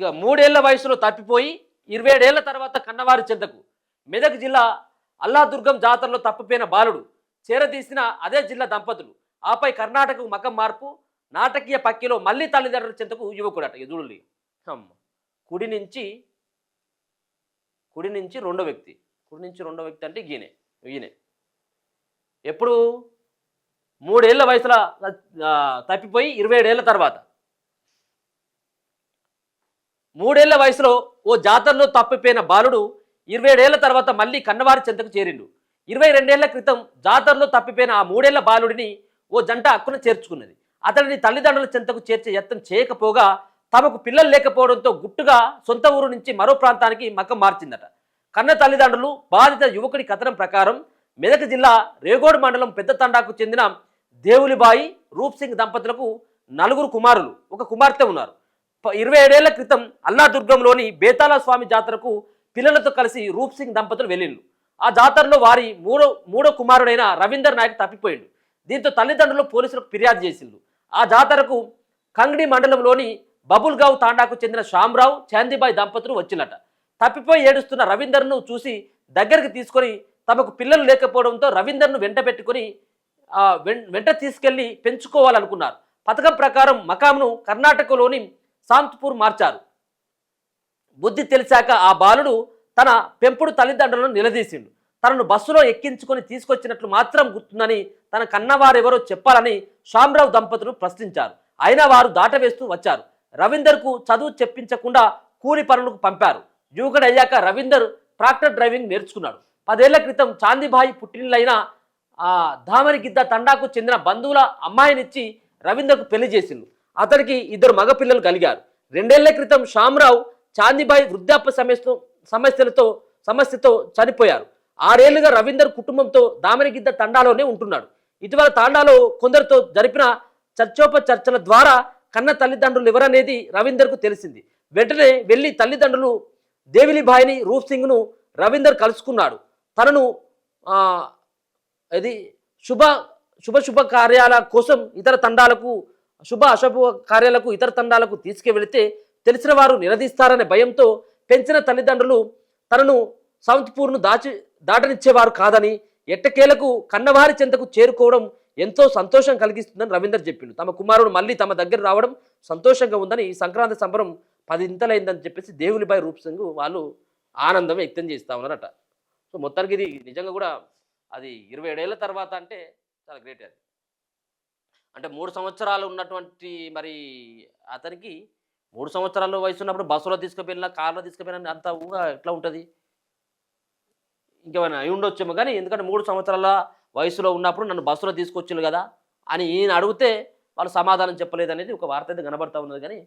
ఇక 3 ఏళ్ల వయసులో తప్పిపోయి 27 ఏళ్ల తర్వాత కన్నవారి చెంతకు మెదక్ జిల్లా అల్లాదుర్గం జాతరలో తప్పిపోయిన బాలుడు చేరదీసిన అదే జిల్లా దంపతులు ఆపై కర్ణాటకకు మకం మార్పు నాటకీయ పక్కిలో మళ్ళీ తల్లిదండ్రుల చెంతకు యువకుడట. ఇక చూడండి, అమ్మ కుడి నుంచి రెండో వ్యక్తి, అంటే ఈయనే ఎప్పుడు 3 ఏళ్ల వయసులో తప్పిపోయి 27 ఏళ్ల తర్వాత 3 ఏళ్ల వయసులో ఓ జాతరలో తప్పిపోయిన బాలుడు 27 ఏళ్ల తర్వాత మళ్ళీ కన్నవారి చెంతకు చేరిండు. 22 ఏళ్ల క్రితం జాతరలో తప్పిపోయిన ఆ 3 ఏళ్ల బాలుడిని ఓ జంట హక్కున చేర్చుకున్నది. అతడిని తల్లిదండ్రుల చెంతకు చేర్చే యత్నం చేయకపోగా తమకు పిల్లలు లేకపోవడంతో గుట్టుగా సొంత ఊరు నుంచి మరో ప్రాంతానికి మకం మార్చిందట. కన్న తల్లిదండ్రులు బాధిత యువకుడి కథనం ప్రకారం మెదక్ జిల్లా రేగోడ్ మండలం పెద్ద తండాకు చెందిన దేవులిబాయి రూప్ సింగ్ దంపతులకు 4 కుమారులు, 1 కుమార్తె ఉన్నారు. 27 ఏళ్ల క్రితం అల్లాదుర్గంలోని బేతాళ స్వామి జాతరకు పిల్లలతో కలిసి రూప్ సింగ్ దంపతులు వెళ్ళిండు. ఆ జాతరలో వారి మూడో కుమారుడైన రవీందర్ నాయక్ తప్పిపోయిండు. దీంతో తల్లిదండ్రులు పోలీసులకు ఫిర్యాదు చేసిండు. ఆ జాతరకు కంగ్డి మండలంలోని బబుల్గావ్ తాండాకు చెందిన శ్యామరావు చాందీబాయి దంపతులు వచ్చినట. తప్పిపోయి ఏడుస్తున్న రవీందర్ను చూసి దగ్గరికి తీసుకొని తమకు పిల్లలు లేకపోవడంతో రవీందర్ను వెంట పెట్టుకొని వెంట తీసుకెళ్లి పెంచుకోవాలనుకున్నారు. పథకం ప్రకారం మకాంను కర్ణాటకలోని సాంత్పూర్ మార్చారు. బుద్ధి తెలిసాక ఆ బాలుడు తన పెంపుడు తల్లిదండ్రులను నిలదీసిండు. తనను బస్సులో ఎక్కించుకొని తీసుకొచ్చినట్లు మాత్రం గుర్తుందని తన కన్నవారెవరో చెప్పాలని శ్యామరావు దంపతులు ప్రశ్నించారు. అయినా వారు దాటవేస్తూ వచ్చారు. రవీందర్కు చదువు చెప్పించకుండా కూలి పనులకు పంపారు. యువకుడు అయ్యాక రవీందర్ ట్రాక్టర్ డ్రైవింగ్ నేర్చుకున్నాడు. 10 ఏళ్ల క్రితం చాందీబాయి పుట్టినలైన ధామరిగిద్ద తండాకు చెందిన బంధువుల అమ్మాయినిచ్చి రవీందర్కు పెళ్లి చేసిండు. అతనికి 2 మగపిల్లలు కలిగారు. 2 ఏళ్ల క్రితం శ్యామరావు చాందీబాయి వృద్ధాప్య సమస్యతో చనిపోయారు. 6 ఏళ్లుగా రవీందర్ కుటుంబంతో దామరిగిద్ద తండాలోనే ఉంటున్నాడు. ఇటీవల తాండాలో కొందరితో జరిపిన చర్చోపచర్చల ద్వారా కన్న తల్లిదండ్రులు ఎవరనేది రవీందర్కు తెలిసింది. వెంటనే వెళ్లి తల్లిదండ్రులు దేవిలిబాయిని రూప్ సింగ్ను రవీందర్ కలుసుకున్నాడు. తనను శుభ కార్యాల కోసం ఇతర తండాలకు అశుభ కార్యాలకు ఇతర తండాలకు తీసుకువెళితే తెలిసిన వారు నిలదీస్తారనే భయంతో పెంచిన తల్లిదండ్రులు తనను సౌంత్పూర్ను దాటనిచ్చేవారు కాదని, ఎట్టకేలకు కన్నవారి చెంతకు చేరుకోవడం ఎంతో సంతోషం కలిగిస్తుందని రవీందర్ చెప్పిండు. తమ కుమారుడు మళ్ళీ తమ దగ్గర రావడం సంతోషంగా ఉందని, ఈ సంక్రాంతి సంబరం 10 ఇంతలైందని చెప్పేసి దేవులిబాయి రూప్ సింగ్ వాళ్ళు ఆనందం వ్యక్తం చేస్తూ ఉన్నారట. సో మొత్తానికి ఇది నిజంగా కూడా అది 27 ఏళ్ల తర్వాత అంటే చాలా గ్రేట్. అది అంటే 3 సంవత్సరాలు ఉన్నటువంటి మరి అతనికి 3 సంవత్సరాల వయసు ఉన్నప్పుడు బస్సులో తీసుకుపోయినా కార్లో తీసుకుపోయినా అంత ఊహ ఎట్లా ఉంటుంది, ఇంకేమైనా అయి ఉండొచ్చేమో. కానీ ఎందుకంటే 3 సంవత్సరాల వయసులో ఉన్నప్పుడు నన్ను బస్సులో తీసుకొచ్చిండు కదా అని ఈయన అడిగితే వాళ్ళు సమాధానం చెప్పలేదు అనేది ఒక వార్త అయితే కనబడతా ఉన్నది. కానీ